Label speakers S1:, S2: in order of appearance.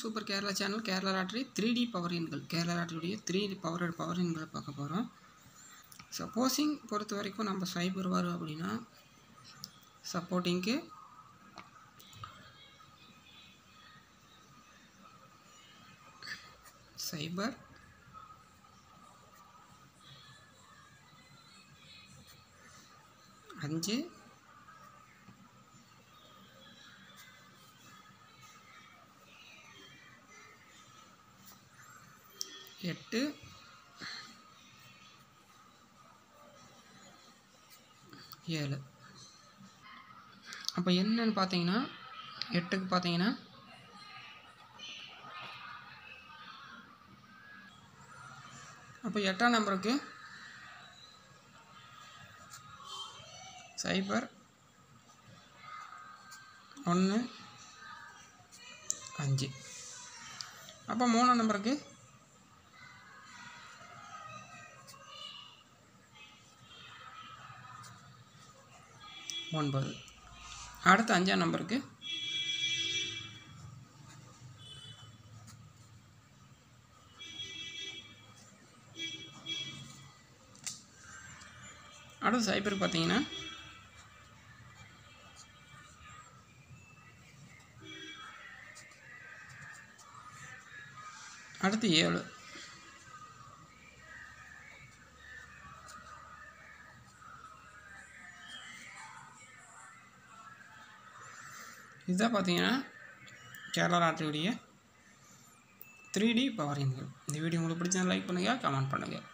S1: Super Kerala channel. Kerala lottery 3D power எண்கள். Kerala லாட்டரியுடைய 3D power எண்களை பார்க்க போகிறோம். சப்போஸிங் பொறுத்த வரைக்கும் நம்ம சைபர் வரும் அப்படின்னா சப்போர்ட்டிங்க்கு சைபர் 5 8 7. அப்போ என்னன்னு பார்த்தீங்கன்னா 8க்கு பார்த்தீங்கன்னா அப்போ 8ஆம் நம்பருக்கு சைபர் 1 5. அப்போ 3ஆம் நம்பருக்கு 9. அடுத்து 5ஆம் நம்பருக்கு அடுத்து சைபருக்கு பார்த்தீங்கன்னா அடுத்து 7. இதுதான் பார்த்தீங்கன்னா கேரளா லாட்டரியுடைய 3D பவர் எண்கள். இந்த வீடியோ உங்களுக்கு பிடிச்சா லைக் பண்ணுங்கள், கமெண்ட் பண்ணுங்கள்.